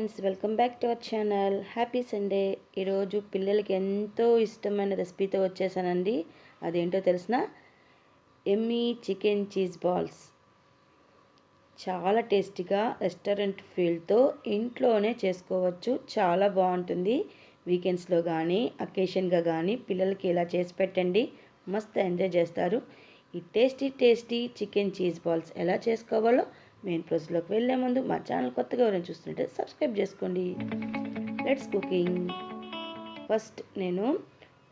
Friends, welcome back to our channel. Happy Sunday. ఈరోజు పిల్లలకి ఎంతో ఇష్టమైన రెసిపీతో వచ్చేసానండి. అదేంటో తెలిసిన ఎమ్మీ చికెన్ చీజ్ బాల్స్. చాలా టేస్టీగా రెస్టారెంట్ ఫీల్తో ఇంట్లోనే చేసుకోవచ్చు. చాలా బాగుంటుంది. వీకెండ్స్లో కానీ అకేషన్గా కానీ పిల్లలకి ఇలా చేసి పెట్టండి, మస్తు ఎంజాయ్ చేస్తారు. ఈ టేస్టీ చికెన్ చీజ్ బాల్స్ ఎలా చేసుకోవాలో మెయిన్ ప్రాసెస్లోకి వెళ్ళే ముందు మా ఛానల్ కొత్తగా ఎవరైనా చూస్తుంటే సబ్స్క్రైబ్ చేసుకోండి. Let's cooking. ఫస్ట్ నేను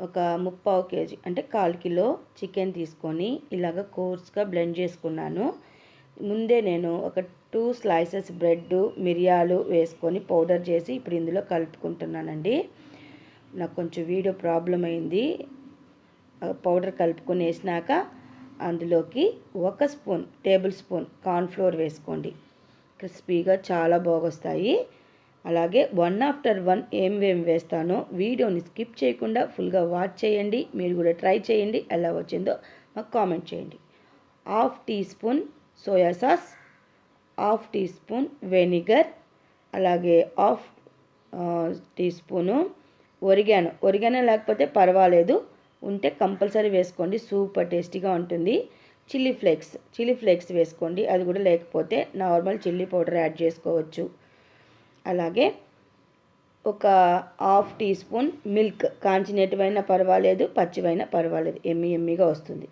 ఒక 3/4 kg అంటే 1/4 కిలో చికెన్ తీసుకొని ఇలాగ కోర్స్గా బ్లెండ్ చేసుకున్నాను. ముందే నేను ఒక 2 స్లైసెస్ బ్రెడ్, మిరియాలు వేసుకొని పౌడర్ చేసి ఇప్పుడు ఇందులో కలుపుకుంటున్నానండి. నాకు కొంచెం వీడియో ప్రాబ్లం అయింది. పౌడర్ కలుపుకొని వేసినాక అందులోకి 1 టేబుల్ స్పూన్ కార్న్ఫ్లోర్ వేసుకోండి. క్రిస్పీగా చాలా బాగొస్తాయి. అలాగే 1 ఆఫ్టర్ 1 ఏం వేస్తానో వీడియోని స్కిప్ చేయకుండా ఫుల్గా వాచ్ చేయండి. మీరు కూడా ట్రై చేయండి, ఎలా వచ్చిందో మాకు కామెంట్ చేయండి. 1/2 teaspoon soya sauce, 1/2 teaspoon vinegar, అలాగే 1/2 టీ స్పూను ఒరిగానో లేకపోతే పర్వాలేదు, ఉంటే కంపల్సరీ వేసుకోండి, సూపర్ టేస్టీగా ఉంటుంది. చిల్లీ ఫ్లేక్స్ వేసుకోండి, అది కూడా లేకపోతే నార్మల్ చిల్లీ పౌడర్ యాడ్ చేసుకోవచ్చు. అలాగే ఒక 1/2 టీ స్పూన్ మిల్క్, కాంచినటువైనా పర్వాలేదు, పచ్చివైనా పర్వాలేదు, ఎమ్మీగా వస్తుంది.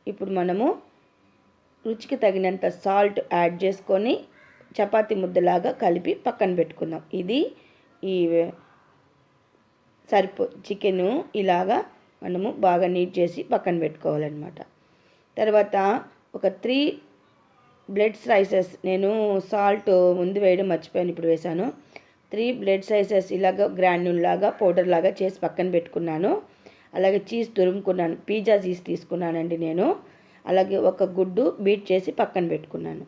ఇప్పుడు మనము రుచికి తగినంత సాల్ట్ యాడ్ చేసుకొని చపాతీ ముద్దలాగా కలిపి పక్కన పెట్టుకుందాం. ఇది ఈ చికెను ఇలాగా మనము బాగా నీట్ చేసి పక్కన పెట్టుకోవాలన్నమాట. తర్వాత ఒక 3 బ్లడ్ స్లైసెస్, నేను సాల్ట్ ముందు వేయడం మర్చిపోయాను, ఇప్పుడు వేసాను. 3 బ్లడ్ స్లైసెస్ ఇలాగ గ్రాన్యూల్ లాగా పౌడర్ లాగా చేసి పక్కన పెట్టుకున్నాను. అలాగే చీజ్ తురుముకున్నాను, పిజ్జా చీజ్ తీసుకున్నానండి నేను. అలాగే ఒక గుడ్డు బీట్ చేసి పక్కన పెట్టుకున్నాను.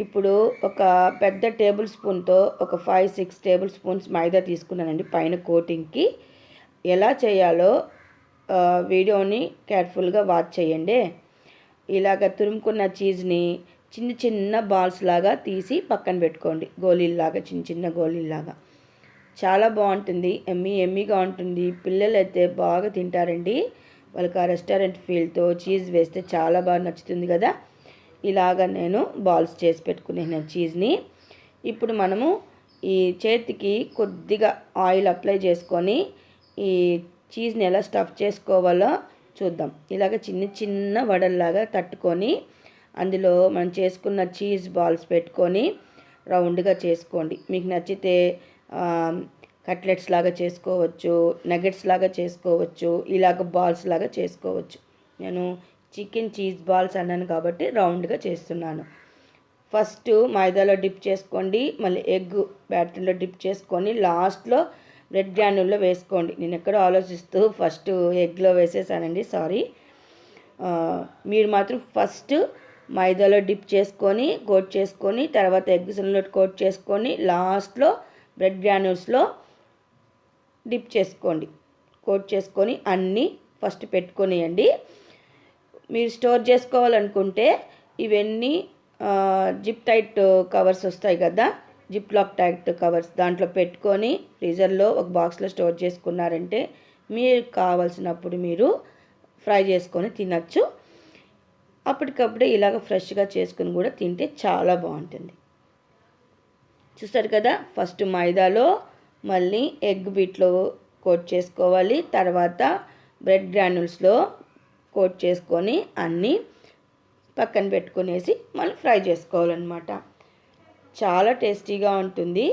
ఇప్పుడు ఒక పెద్ద టేబుల్ స్పూన్తో ఒక 5-6 టేబుల్ స్పూన్స్ మైదా తీసుకున్నానండి పైన కోటింగ్కి. ఎలా చేయాలో వీడియోని కేర్ఫుల్గా వాచ్ చేయండి. ఇలాగ తురుముకున్న చీజ్ని చిన్న బాల్స్ లాగా తీసి పక్కన పెట్టుకోండి, గోళీల్లాగా, చిన్న గోళీల్లాగా. చాలా బాగుంటుంది, ఎమ్మీగా ఉంటుంది. పిల్లలు అయితే బాగా తింటారండి. వాళ్ళకి ఆ రెస్టారెంట్ ఫీల్తో చీజ్ వేస్తే చాలా బాగా నచ్చుతుంది కదా. ఇలాగ నేను బాల్స్ చేసి పెట్టుకునే చీజ్ని ఇప్పుడు మనము ఈ చేతికి కొద్దిగా ఆయిల్ అప్లై చేసుకొని ఈ చీజ్ని ఎలా స్టఫ్ చేసుకోవాలో చూద్దాం. ఇలాగ చిన్న వడల్లాగా తట్టుకొని అందులో మనం చేసుకున్న చీజ్ బాల్స్ పెట్టుకొని రౌండ్గా చేసుకోండి. మీకు నచ్చితే కట్లెట్స్ లాగా చేసుకోవచ్చు, నగెట్స్ లాగా చేసుకోవచ్చు, ఇలాగ బాల్స్ లాగా చేసుకోవచ్చు. నేను చికెన్ చీజ్ బాల్స్ అన్నాను కాబట్టి రౌండ్గా చేస్తున్నాను. ఫస్ట్ మైదాలో డిప్ చేసుకోండి, మళ్ళీ ఎగ్ బ్యాటర్లో డిప్ చేసుకొని లాస్ట్లో బ్రెడ్ గ్రాన్యూల్లో వేసుకోండి. నేను ఎక్కడో ఆలోచిస్తూ ఫస్ట్ ఎగ్లో వేసేసానండి, సారీ. మీరు మాత్రం ఫస్ట్ మైదాలో డిప్ చేసుకొని కోట్ చేసుకొని తర్వాత ఎగ్స్లో కోట్ చేసుకొని లాస్ట్లో బ్రెడ్ గ్రాన్యూల్స్లో డిప్ చేసుకోండి. కోట్ చేసుకొని అన్నీ ఫస్ట్ పెట్టుకొనియండి. మీరు స్టోర్ చేసుకోవాలనుకుంటే ఇవన్నీ జిప్ టైట్ కవర్స్ వస్తాయి కదా, జిప్ లాక్ టైట్ కవర్స్, దాంట్లో పెట్టుకొని ఫ్రీజర్లో ఒక బాక్స్లో స్టోర్ చేసుకున్నారంటే మీరు కావాల్సినప్పుడు మీరు ఫ్రై చేసుకొని తినచ్చు. అప్పటికప్పుడే ఇలాగ ఫ్రెష్గా చేసుకుని కూడా తింటే చాలా బాగుంటుంది. చూస్తారు కదా, ఫస్ట్ మైదాలో మళ్ళీ ఎగ్ బీట్లో కోట్ చేసుకోవాలి, తర్వాత బ్రెడ్ గ్రాన్యూల్స్లో కోట్ చేసుకొని అన్నీ పక్కన పెట్టుకునేసి మళ్ళీ ఫ్రై చేసుకోవాలన్నమాట. చాలా టేస్టీగా ఉంటుంది,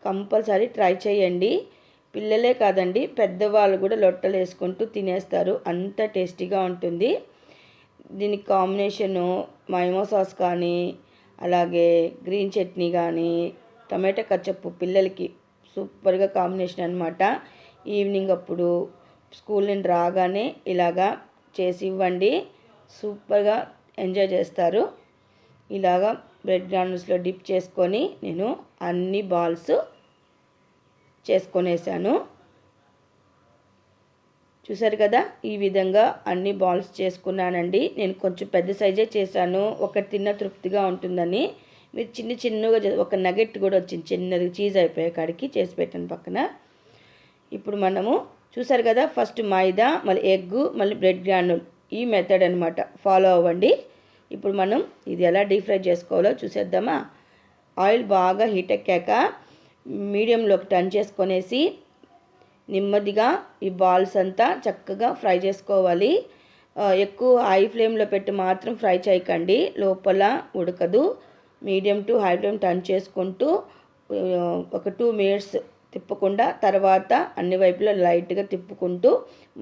కంపల్సరీ ట్రై చేయండి. పిల్లలే కాదండి, పెద్దవాళ్ళు కూడా లొట్టలు వేసుకుంటూ తినేస్తారు, అంత టేస్టీగా ఉంటుంది. దీనికి కాంబినేషను మైమో సాస్ కానీ, అలాగే గ్రీన్ చట్నీ కానీ, టమాటా కచ్చప్పు పిల్లలకి సూపర్గా కాంబినేషన్ అనమాట. ఈవినింగ్ అప్పుడు స్కూల్ నుండి రాగానే ఇలాగా చేసి ఇవ్వండి, సూపర్గా ఎంజాయ్ చేస్తారు. ఇలాగా బ్రెడ్ గ్రాన్యూల్స్లో డిప్ చేసుకొని నేను అన్ని బాల్స్ చేసుకొనేసాను. చూసారు కదా, ఈ విధంగా అన్ని బాల్స్ చేసుకున్నానండి. నేను కొంచెం పెద్ద సైజే చేశాను, ఒకటి తిన్న తృప్తిగా ఉంటుందని. మీరు చిన్నగా ఒక నగెట్ కూడా వచ్చింది చిన్నది చీజ్ అయిపోయే కాడికి చేసి పెట్టాను పక్కన. ఇప్పుడు మనము చూసారు కదా, ఫస్ట్ మైదా, మళ్ళీ ఎగ్గు, మళ్ళీ బ్రెడ్ గ్రానుల్, ఈ మెథడ్ అనమాట ఫాలో అవ్వండి. ఇప్పుడు మనం ఇది ఎలా డీప్ ఫ్రై చేసుకోవాలో చూసేద్దామా. ఆయిల్ బాగా హీట్ ఎక్కాక మీడియంలోకి టర్న్ చేసుకొనేసి నెమ్మదిగా ఈ బాల్స్ అంతా చక్కగా ఫ్రై చేసుకోవాలి. ఎక్కువ హై ఫ్లేమ్లో పెట్టి మాత్రం ఫ్రై చేయకండి, లోపల ఉడకదు. Medium to high flame turn చేసుకుంటూ ఒక 2 మినిట్స్ తిప్పకుండా, తర్వాత అన్ని వైపులా లైట్గా తిప్పుకుంటూ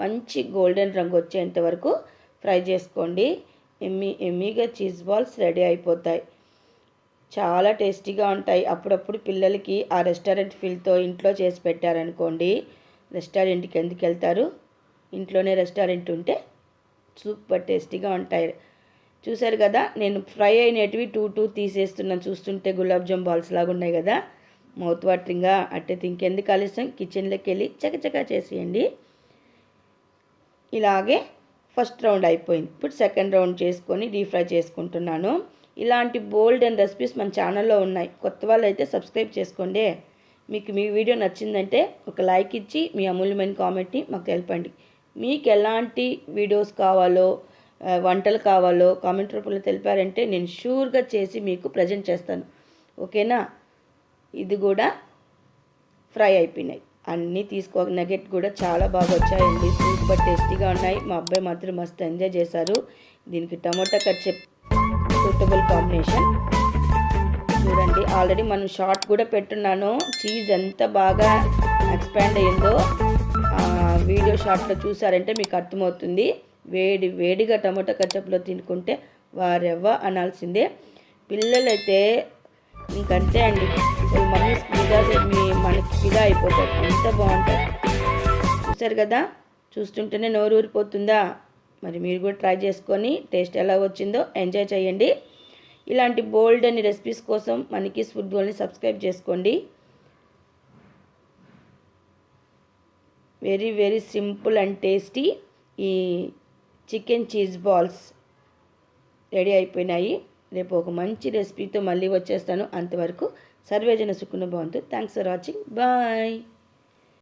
మంచి గోల్డెన్ రంగు వచ్చేంత వరకు ఫ్రై చేసుకోండి. ఎమ్మీగా చీజ్ బాల్స్ రెడీ అయిపోతాయి. చాలా టేస్టీగా ఉంటాయి. అప్పుడప్పుడు పిల్లలకి ఆ రెస్టారెంట్ ఫీల్తో ఇంట్లో చేసి పెట్టారనుకోండి, రెస్టారెంట్కి ఎందుకు వెళ్తారు, ఇంట్లోనే రెస్టారెంట్ ఉంటే సూపర్ టేస్టీగా ఉంటాయి. చూసారు కదా, నేను ఫ్రై అయినటివి 2 తీసేస్తున్నాను. చూస్తుంటే గులాబ్ జామ్ బాల్స్ లాగా ఉన్నాయి కదా, మౌత్ వాటరింగ్గా. అట్టయితే ఇంకెందుకు ఆలస్యం, కిచెన్లోకి వెళ్ళి చకచకా చేసేయండి. ఇలాగే ఫస్ట్ రౌండ్ అయిపోయింది. ఇప్పుడు సెకండ్ రౌండ్ చేసుకొని డీప్ ఫ్రై చేసుకుంటున్నాను. ఇలాంటి బోల్డ్ అండ్ రెసిపీస్ మన ఛానల్లో ఉన్నాయి. కొత్త వాళ్ళు అయితే సబ్స్క్రైబ్ చేసుకోండి. మీకు మీ వీడియో నచ్చిందంటే ఒక లైక్ ఇచ్చి మీ అమూల్యమైన కామెంట్ని మాకు తెలపండి. మీకు ఎలాంటి వీడియోస్ కావాలో, వంటలు కావాలో కామెంట్ రూపంలో తెలిపారంటే నేను షూర్గా చేసి మీకు ప్రజెంట్ చేస్తాను. ఓకేనా. ఇది కూడా ఫ్రై అయిపోయినాయి అన్నీ. నగెట్ కూడా చాలా బాగా వచ్చాయండి, సూపర్ టేస్టీగా ఉన్నాయి. మా అబ్బాయి మాత్రం మస్తు ఎంజాయ్ చేశారు. దీనికి టమోటా కట్చెప్ సూటబుల్ కాంబినేషన్. చూడండి, ఆల్రెడీ మనం షార్ట్ కూడా పెట్టున్నాను. చీజ్ ఎంత బాగా ఎక్స్పాండ్ అయ్యిందో వీడియో షార్ట్లో చూసారంటే మీకు అర్థమవుతుంది. వేడిగా టమోటా కచ్చప్లో తినుకుంటే వారెవ్వ అనాల్సిందే. పిల్లలైతే ఇంకంతే అండి, మమ్మీ మనకి ఫిదా అయిపోతారు, అంత బాగుంటుంది. చూసారు కదా, చూస్తుంటేనే నోరు ఊరిపోతుందా. మరి మీరు కూడా ట్రై చేసుకొని టేస్ట్ ఎలా వచ్చిందో ఎంజాయ్ చేయండి. ఇలాంటి బోల్డ్ అని రెసిపీస్ కోసం మనకి ఫుడ్ వరల్డ్ని సబ్స్క్రైబ్ చేసుకోండి. Very very simple and tasty ఈ చికెన్ చీజ్ బాల్స్ రెడీ అయిపోయినాయి. రేపు ఒక మంచి రెసిపీతో మళ్ళీ వచ్చేస్తాను. అంతవరకు సర్వేజన సుఖన భవంతు. Thanks for watching. బాయ్.